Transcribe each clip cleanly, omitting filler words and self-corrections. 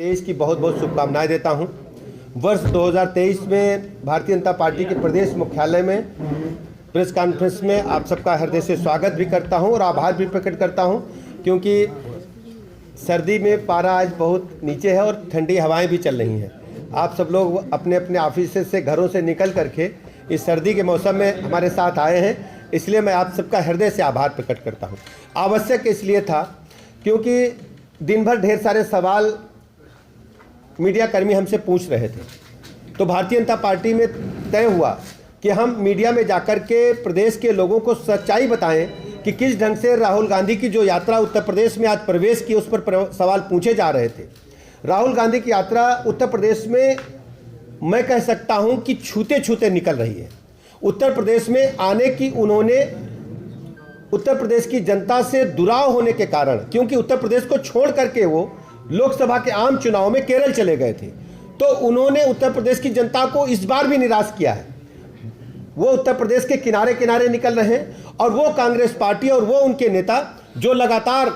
2023 की बहुत बहुत शुभकामनाएं देता हूं। वर्ष 2023 में भारतीय जनता पार्टी के प्रदेश मुख्यालय में प्रेस कॉन्फ्रेंस में आप सबका हृदय से स्वागत भी करता हूं और आभार भी प्रकट करता हूं, क्योंकि सर्दी में पारा आज बहुत नीचे है और ठंडी हवाएं भी चल रही हैं। आप सब लोग अपने अपने ऑफिस से घरों से निकल करके इस सर्दी के मौसम में हमारे साथ आए हैं, इसलिए मैं आप सबका हृदय से आभार प्रकट करता हूं। आवश्यक इसलिए था क्योंकि दिन भर ढेर सारे सवाल मीडिया कर्मी हमसे पूछ रहे थे, तो भारतीय जनता पार्टी में तय हुआ कि हम मीडिया में जाकर के प्रदेश के लोगों को सच्चाई बताएं कि किस ढंग से राहुल गांधी की जो यात्रा उत्तर प्रदेश में आज प्रवेश की, उस पर सवाल पूछे जा रहे थे। राहुल गांधी की यात्रा उत्तर प्रदेश में मैं कह सकता हूं कि छूते छूते निकल रही है। उत्तर प्रदेश में आने की उन्होंने उत्तर प्रदेश की जनता से दुराव होने के कारण, क्योंकि उत्तर प्रदेश को छोड़ करके वो लोकसभा के आम चुनाव में केरल चले गए थे, तो उन्होंने उत्तर प्रदेश की जनता को इस बार भी निराश किया है। वो उत्तर प्रदेश के किनारे किनारे निकल रहे हैं और वो कांग्रेस पार्टी और वो उनके नेता जो लगातार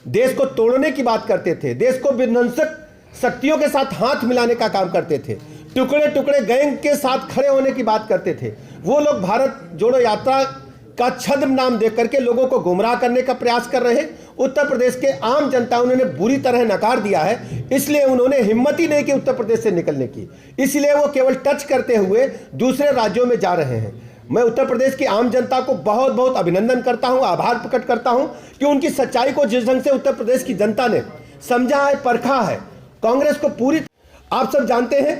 देश को तोड़ने की बात करते थे, देश को विध्वंसक शक्तियों के साथ हाथ मिलाने का काम करते थे, टुकड़े टुकड़े गैंग के साथ खड़े होने की बात करते थे, वो लोग भारत जोड़ो यात्रा का छद्म नाम देकर करके लोगों को गुमराह करने का प्रयास कर रहे हैं। उत्तर प्रदेश के आम जनता उन्होंने बुरी तरह नकार दिया है, इसलिए उन्होंने हिम्मत ही नहीं की उत्तर प्रदेश से निकलने की, इसलिए वो केवल टच करते हुए दूसरे राज्यों में जा रहे हैं। मैं उत्तर प्रदेश की आम जनता को बहुत बहुत अभिनंदन करता हूं, आभार प्रकट करता हूं कि उनकी सच्चाई को जिस ढंग से उत्तर प्रदेश की जनता ने समझा है, परखा है। कांग्रेस को पूरी, आप सब जानते हैं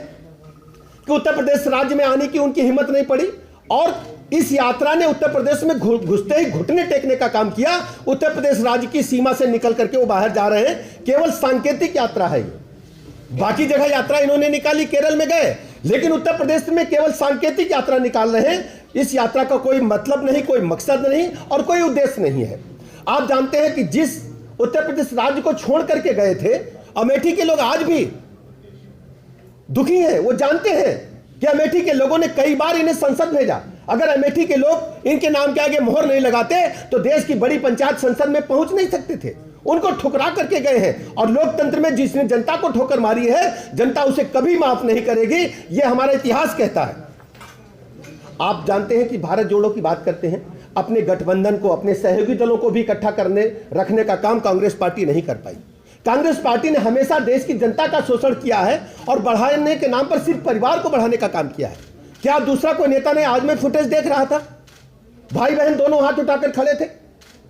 कि उत्तर प्रदेश राज्य में आने की उनकी हिम्मत नहीं पड़ी और इस यात्रा ने उत्तर प्रदेश में घुसते ही घुटने टेकने का काम किया। उत्तर प्रदेश राज्य की सीमा से निकल करके वो बाहर जा रहे हैं। केवल सांकेतिक यात्रा है ये। बाकी जगह यात्रा इन्होंने निकाली, केरल में गए, लेकिन उत्तर प्रदेश में केवल सांकेतिक यात्रा निकाल रहे हैं। इस यात्रा का कोई मतलब नहीं, कोई मकसद नहीं और कोई उद्देश्य नहीं है। आप जानते हैं कि जिस उत्तर प्रदेश राज्य को छोड़ करके गए थे, अमेठी के लोग आज भी दुखी हैं। वो जानते हैं कि अमेठी के लोगों ने कई बार इन्हें संसद भेजा। अगर अमेठी के लोग इनके नाम के आगे मोहर नहीं लगाते तो देश की बड़ी पंचायत संसद में पहुंच नहीं सकते थे। उनको ठुकरा करके गए हैं और लोकतंत्र में जिसने जनता को ठोकर मारी है, जनता उसे कभी माफ नहीं करेगी, यह हमारा इतिहास कहता है। आप जानते हैं कि भारत जोड़ो की बात करते हैं, अपने गठबंधन को, अपने सहयोगी दलों को भी इकट्ठा रखने का काम कांग्रेस पार्टी नहीं कर पाई। कांग्रेस पार्टी ने हमेशा देश की जनता का शोषण किया है और बढ़ाने के नाम पर सिर्फ परिवार को बढ़ाने का काम किया है। क्या दूसरा कोई नेता ने, आज मैं फुटेज देख रहा था, भाई बहन दोनों हाथ उठाकर खड़े थे।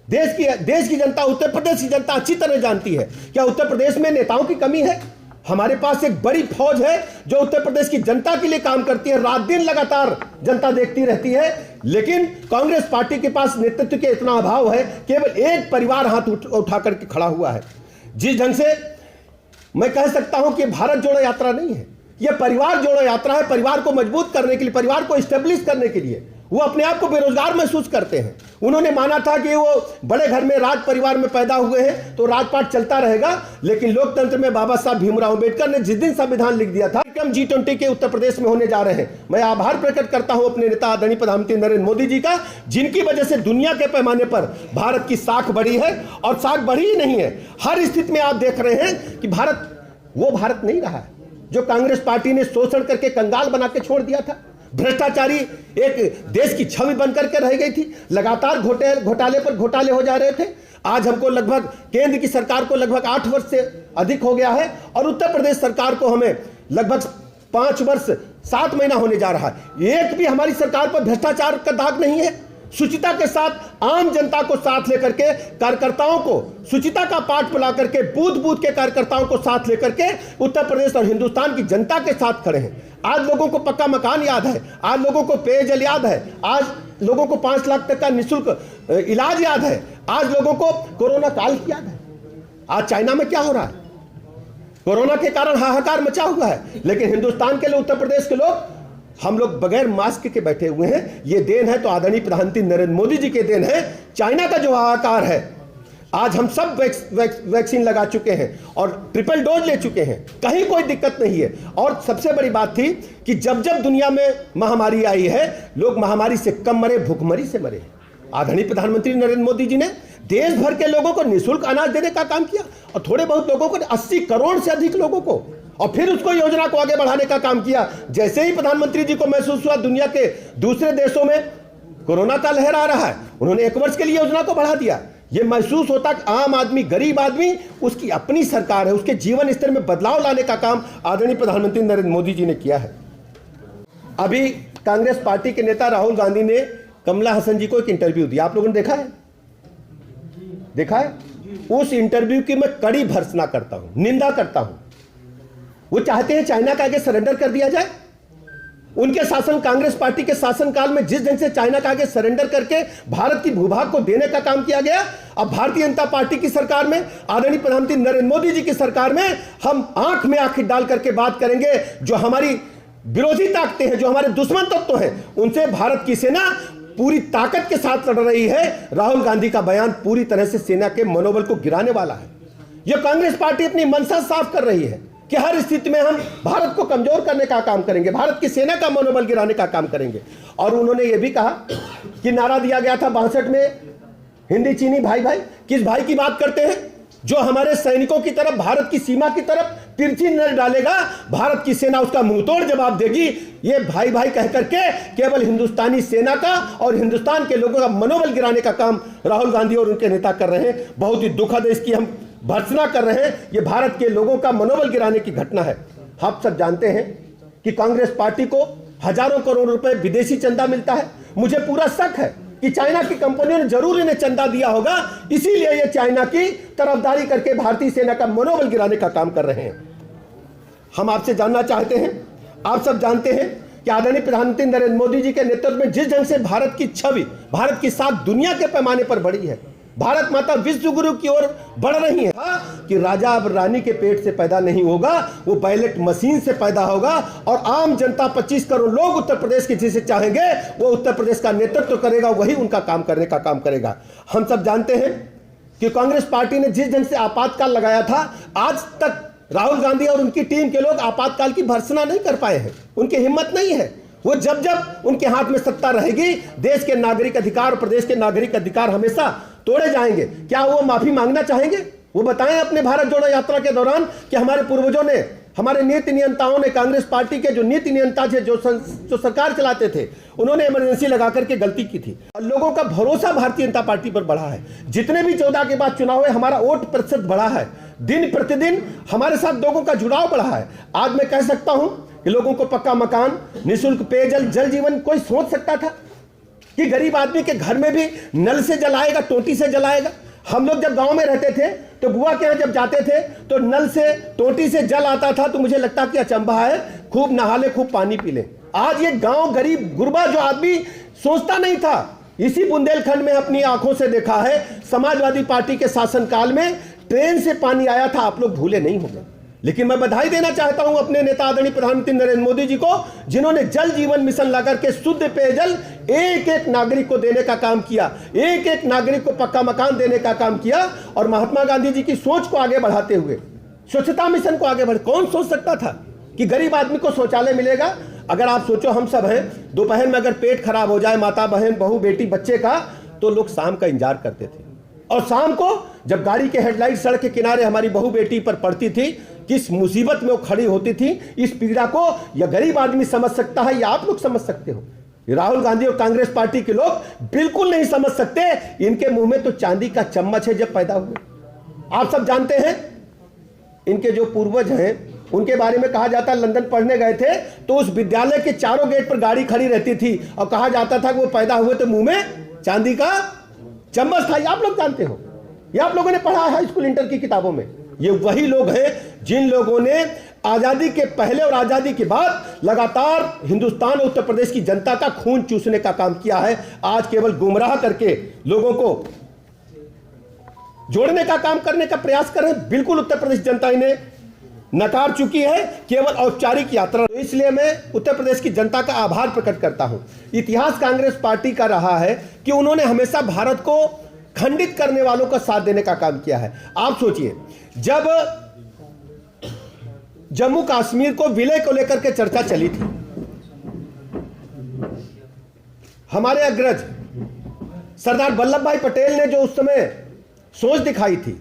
देश की जनता, उत्तर प्रदेश की जनता अच्छी तरह जानती है क्या उत्तर प्रदेश में नेताओं की कमी है। हमारे पास एक बड़ी फौज है जो उत्तर प्रदेश की जनता के लिए काम करती है, रात दिन लगातार जनता देखती रहती है, लेकिन कांग्रेस पार्टी के पास नेतृत्व के इतना अभाव है, केवल एक परिवार हाथ उठा करके खड़ा हुआ है। जिस ढंग से मैं कह सकता हूं कि भारत जोड़ो यात्रा नहीं है, यह परिवार जोड़ो यात्रा है। परिवार को मजबूत करने के लिए, परिवार को स्टेब्लिश करने के लिए। वो अपने आप को बेरोजगार महसूस करते हैं। उन्होंने माना था कि वो बड़े घर में, राज परिवार में पैदा हुए हैं तो राजपाट चलता रहेगा, लेकिन लोकतंत्र में बाबा साहब भीमराव अंबेडकर ने जिस दिन संविधान लिख दिया था, कार्यक्रम G20 के उत्तर प्रदेश में होने जा रहे हैं। मैं आभार प्रकट करता हूं अपने नेता आदरणीय प्रधानमंत्री नरेंद्र मोदी जी का, जिनकी वजह से दुनिया के पैमाने पर भारत की साख बढ़ी है और साख बढ़ी ही नहीं है। हर स्थिति में आप देख रहे हैं कि भारत वो भारत नहीं रहा है जो कांग्रेस पार्टी ने शोषण करके कंगाल बना के छोड़ दिया था। भ्रष्टाचारी एक देश की छवि बनकर के रह गई थी। लगातार घोटाले पर घोटाले हो जा रहे थे। आज हमको लगभग, केंद्र की सरकार को लगभग 8 वर्ष से अधिक हो गया है और उत्तर प्रदेश सरकार को हमें लगभग 5 वर्ष 7 महीना होने जा रहा है। एक भी हमारी सरकार पर भ्रष्टाचार का दाग नहीं है। शुचिता के साथ आम जनता को साथ लेकर के, कार्यकर्ताओं को शुचिता का पाठ पिला करके, बूथ बूथ के कार्यकर्ताओं को साथ लेकर के उत्तर प्रदेश और हिंदुस्तान की जनता के साथ खड़े हैं। आज लोगों को पक्का मकान याद है, आज लोगों को पेयजल याद है, आज लोगों को 5 लाख तक का निःशुल्क इलाज याद है, आज लोगों को कोरोना काल की याद है। आज चाइना में क्या हो रहा है, कोरोना के कारण हाहाकार मचा हुआ है, लेकिन हिंदुस्तान के लोग, उत्तर प्रदेश के लोग, हम लोग बगैर मास्क के बैठे हुए हैं। ये देन है तो आदरणीय प्रधानमंत्री नरेंद्र मोदी जी के देन है। चाइना का जो हाहाकार है, आज हम सब वैक्सीन लगा चुके हैं और ट्रिपल डोज ले चुके हैं, कहीं कोई दिक्कत नहीं है। और सबसे बड़ी बात थी कि जब जब दुनिया में महामारी आई है, लोग महामारी से कम मरे, भूखमरी से मरे। आदरणीय प्रधानमंत्री नरेंद्र मोदी जी ने देश भर के लोगों को निःशुल्क अनाज देने का काम किया और थोड़े बहुत लोगों को 80 करोड़ से अधिक लोगों को, और फिर उसको योजना को आगे बढ़ाने का काम किया। जैसे ही प्रधानमंत्री जी को महसूस हुआ दुनिया के दूसरे देशों में कोरोना का लहर आ रहा है, उन्होंने 1 वर्ष के लिए योजना को बढ़ा दिया। यह महसूस होता कि आम आदमी, गरीब आदमी, उसकी अपनी सरकार है, उसके जीवन स्तर में बदलाव लाने का काम आदरणीय प्रधानमंत्री नरेंद्र मोदी जी ने किया है। अभी कांग्रेस पार्टी के नेता राहुल गांधी ने कमला हसन जी को एक इंटरव्यू दिया, आप लोगों ने देखा है? देखा है? उस इंटरव्यू की मैं कड़ी भर्त्सना करता हूं, निंदा करता हूं। वो चाहते हैं चाइना का आगे सरेंडर कर दिया जाए। उनके शासन, कांग्रेस पार्टी के शासनकाल में जिस ढंग से चाइना का आगे सरेंडर करके भारत की भूभाग को देने का काम किया गया, अब भारतीय जनता पार्टी की सरकार में, आदरणीय प्रधानमंत्री नरेंद्र मोदी जी की सरकार में हम आंख में आंख डाल करके बात करेंगे। जो हमारी विरोधी ताकतें हैं, जो हमारे दुश्मन तत्व हैं, उनसे भारत की सेना पूरी ताकत के साथ लड़ रही है। राहुल गांधी का बयान पूरी तरह से सेना के मनोबल को गिराने वाला है। यह कांग्रेस पार्टी अपनी मंशा साफ कर रही है कि हर स्थिति में हम भारत को कमजोर करने का काम करेंगे, भारत की सेना का मनोबल गिराने का काम करेंगे। और उन्होंने यह भी कहा कि नारा दिया गया था 62 में, हिंदी चीनी भाई भाई। किस भाई की बात करते हैं? जो हमारे सैनिकों की तरफ, भारत की सीमा की तरफ तिरछी नजर डालेगा, भारत की सेना उसका मुंहतोड़ जवाब देगी। ये भाई भाई कह करके केवल हिंदुस्तानी सेना का और हिंदुस्तान के लोगों का मनोबल गिराने का काम राहुल गांधी और उनके नेता कर रहे हैं। बहुत ही दुखद है, इसकी हम भर्त्सना कर रहे हैं। ये भारत के लोगों का मनोबल गिराने की घटना है। आप सब जानते हैं कि कांग्रेस पार्टी को हजारों करोड़ रुपए विदेशी चंदा मिलता है। मुझे पूरा शक है कि चाइना की कंपनियों ने जरूर इन्हें चंदा दिया होगा, इसीलिए ये चाइना की तरफदारी करके भारतीय सेना का मनोबल गिराने का काम कर रहे हैं। हम आपसे जानना चाहते हैं, आप सब जानते हैं कि आदरणीय प्रधानमंत्री नरेंद्र मोदी जी के नेतृत्व में जिस ढंग से भारत की छवि, भारत की साख दुनिया के पैमाने पर बढ़ी है, भारत माता विश्व गुरु की ओर बढ़ रही है कि राजा अब रानी के पेट से पैदा नहीं होगा, वो बैलेट मशीन से पैदा होगा। और आम जनता 25 करोड़ लोग उत्तर प्रदेश के जिसे चाहेंगे वो उत्तर प्रदेश का नेतृत्व करेगा, वही उनका काम करने का काम करेगा। हम सब जानते हैं कि कांग्रेस पार्टी ने जिस ढंग से आपातकाल लगाया था, आज तक राहुल गांधी और उनकी टीम के लोग आपातकाल की भर्त्सना नहीं कर पाए हैं। उनकी हिम्मत नहीं है। वो जब जब उनके हाथ में सत्ता रहेगी, देश के नागरिक अधिकार, प्रदेश के नागरिक अधिकार हमेशा तोड़े जाएंगे। क्या वो माफी मांगना चाहेंगे? वो बताएं अपने भारत जोड़ो यात्रा के दौरान कि हमारे पूर्वजों ने, हमारे नीति नियंताओं ने, कांग्रेस पार्टी के जो नीति नियंता थे, जो सरकार चलाते थे, उन्होंने इमरजेंसी लगा करके गलती की थी। और लोगों का भरोसा भारतीय जनता पार्टी पर बढ़ा है। जितने भी 14 के बाद चुनाव हुए, हमारा वोट प्रतिशत बढ़ा है। दिन प्रतिदिन हमारे साथ लोगों का जुड़ाव बढ़ा है। आज मैं कह सकता हूं कि लोगों को पक्का मकान, निःशुल्क पेयजल, जल जीवन, कोई सोच सकता था कि गरीब आदमी के घर में भी नल से जल आएगा, टोटी से जल आएगा? हम लोग जब गांव में रहते थे तो बुआ के यहाँ जब जाते थे तो नल से, टोटी से जल आता था, तो मुझे लगता कि अचंभा है, खूब नहा ले, खूब पानी पी ले। आज ये गांव गरीब गुरबा जो आदमी सोचता नहीं था, इसी बुंदेलखंड में अपनी आंखों से देखा है। समाजवादी पार्टी के शासनकाल में ट्रेन से पानी आया था, आप लोग भूले नहीं होंगे। लेकिन मैं बधाई देना चाहता हूं अपने नेता आदरणीय प्रधानमंत्री नरेंद्र मोदी जी को, जिन्होंने जल जीवन मिशन लाकर के शुद्ध पेयजल एक एक नागरिक को देने का काम किया, एक एक नागरिक को पक्का मकान देने का काम किया। और महात्मा गांधी जी की सोच को आगे बढ़ाते हुए स्वच्छता मिशन को आगे बढ़, कौन सोच सकता था कि गरीब आदमी को शौचालय मिलेगा? अगर आप सोचो, हम सब हैं, दोपहर में अगर पेट खराब हो जाए माता बहन बहू बेटी बच्चे का, तो लोग शाम का इंतजार करते थे। और शाम को जब गाड़ी के हेडलाइट सड़क के किनारे हमारी बहू बेटी पर पड़ती थी, किस मुसीबत में वो खड़ी होती थी, इस पीड़ा को या गरीब आदमी समझ सकता है या आप लोग समझ सकते हो? राहुल गांधी और कांग्रेस पार्टी के लोग बिल्कुल नहीं समझ सकते। इनके मुंह में तो चांदी का चम्मच है जब पैदा हुए। आप सब जानते हैं, इनके जो पूर्वज हैं उनके बारे में कहा जाता है, लंदन पढ़ने गए थे तो उस विद्यालय के चारों गेट पर गाड़ी खड़ी रहती थी और कहा जाता था कि वो पैदा हुए तो मुंह में चांदी का चम्मच था। ये आप लोग जानते हो, ये आप लोगों ने पढ़ा है स्कूल इंटर की किताबों में। ये वही लोग हैं जिन लोगों ने आजादी के पहले और आजादी के बाद लगातार हिंदुस्तान और उत्तर प्रदेश की जनता का खून चूसने का काम किया है। आज केवल गुमराह करके लोगों को जोड़ने का काम करने का प्रयास कर रहे हैं। बिल्कुल उत्तर प्रदेश जनता इन्हें नकार चुकी है, केवल औपचारिक यात्रा। इसलिए मैं उत्तर प्रदेश की जनता का आभार प्रकट करता हूं। इतिहास कांग्रेस पार्टी का रहा है कि उन्होंने हमेशा भारत को खंडित करने वालों का साथ देने का काम किया है। आप सोचिए, जब जम्मू कश्मीर को विलय को लेकर के चर्चा चली थी, हमारे अग्रज सरदार वल्लभ भाई पटेल ने जो उस समय सोच दिखाई थी,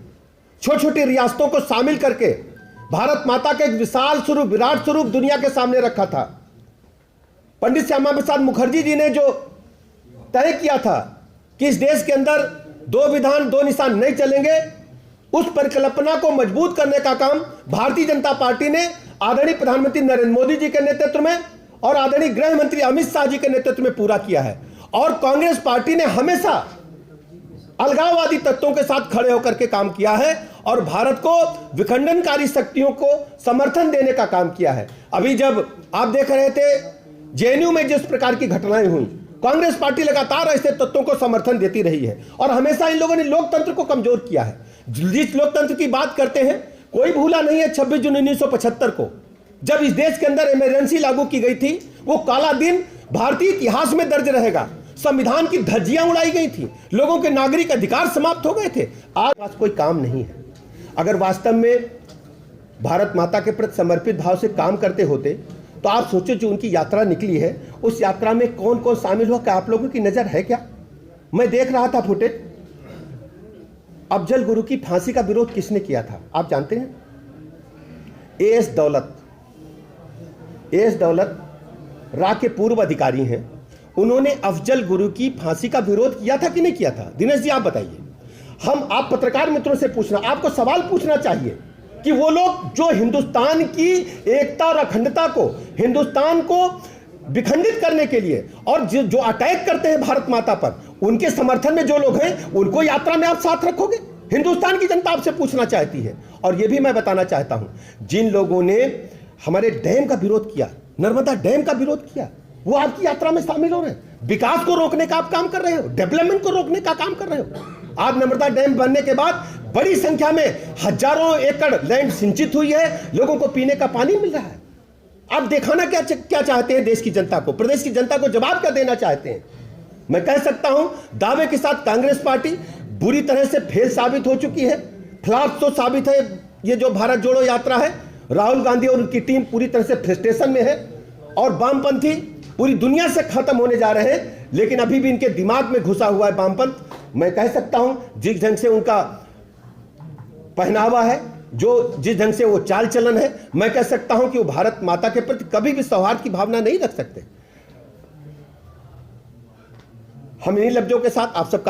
छोटी छोटी रियासतों को शामिल करके भारत माता का एक विशाल स्वरूप, विराट स्वरूप दुनिया के सामने रखा था। पंडित श्यामा प्रसाद मुखर्जी जी ने जो तय किया था कि इस देश के अंदर 2 विधान 2 निशान नहीं चलेंगे, उस परिकल्पना को मजबूत करने का काम भारतीय जनता पार्टी ने आदरणीय प्रधानमंत्री नरेंद्र मोदी जी के नेतृत्व में और आदरणीय गृह मंत्री अमित शाह जी के नेतृत्व में पूरा किया है। और कांग्रेस पार्टी ने हमेशा अलगाववादी तत्वों के साथ खड़े होकर के काम किया है और भारत को विखंडनकारी शक्तियों को समर्थन देने का काम किया है। अभी जब आप देख रहे थे जेएनयू में जिस प्रकार की घटनाएं हुई, कांग्रेस पार्टी लगातार ऐसे तत्वों को समर्थन देती रही है और हमेशा इन लोगों ने लोकतंत्र को कमजोर किया है। जिस लोकतंत्र की बात करते हैं, कोई भूला नहीं है 26 जून 1975 को जब इस देश के अंदर इमरजेंसी लागू की गई थी। वो काला दिन भारतीय इतिहास में दर्ज रहेगा। संविधान की धज्जियां उड़ाई गई थी, लोगों के नागरिक अधिकार समाप्त हो गए थे। आज पास कोई काम नहीं है। अगर वास्तव में भारत माता के प्रति समर्पित भाव से काम करते होते तो आप सोचो जो उनकी यात्रा निकली है, उस यात्रा में कौन कौन शामिल हुआ, क्या आप लोगों की नजर है क्या? मैं देख रहा था फुटेज। अफजल गुरु की फांसी का विरोध किसने किया था आप जानते हैं? एएस दौलत रा के पूर्व अधिकारी हैं। उन्होंने अफजल गुरु की फांसी का विरोध किया था कि नहीं किया था? दिनेश जी आप बताइए। आप पत्रकार मित्रों से पूछना, आपको सवाल पूछना चाहिए कि वो लोग जो हिंदुस्तान की एकता और अखंडता को, हिंदुस्तान को विखंडित करने के लिए और जो अटैक करते हैं भारत माता पर, उनके समर्थन में जो लोग हैं उनको यात्रा में आप साथ रखोगे? हिंदुस्तान की जनता आपसे पूछना चाहती है। और यह भी मैं बताना चाहता हूं, जिन लोगों ने हमारे डैम का विरोध किया, नर्मदा डैम का विरोध किया, वो आपकी यात्रा में शामिल हो रहे हैं। विकास को रोकने का आप काम कर रहे हो, डेवलपमेंट को रोकने का काम कर रहे हो। आज नर्मदा डैम बनने के बाद बड़ी संख्या में हजारों एकड़ लैंड सिंचित हुई है, लोगों को पीने का पानी मिल रहा है। आप दिखाना क्या चाहते हैं देश की जनता को, प्रदेश की जनता को जवाब क्या देना चाहते हैं? मैं कह सकता हूं दावे के साथ कांग्रेस पार्टी बुरी तरह से फेल साबित हो चुकी है। फ्लॉप तो साबित है ये जो भारत जोड़ो यात्रा है। राहुल गांधी और उनकी टीम पूरी तरह से फ्रस्ट्रेशन में है और वामपंथी पूरी दुनिया से खत्म होने जा रहे हैं, लेकिन अभी भी इनके दिमाग में घुसा हुआ है वामपंथ। मैं कह सकता हूं जिस ढंग से उनका पहनावा है, जो जिस ढंग से वो चाल चलन है, मैं कह सकता हूं कि वो भारत माता के प्रति कभी भी सौहार्द की भावना नहीं रख सकते। हम इन्हीं लफ्जों के साथ आप सबका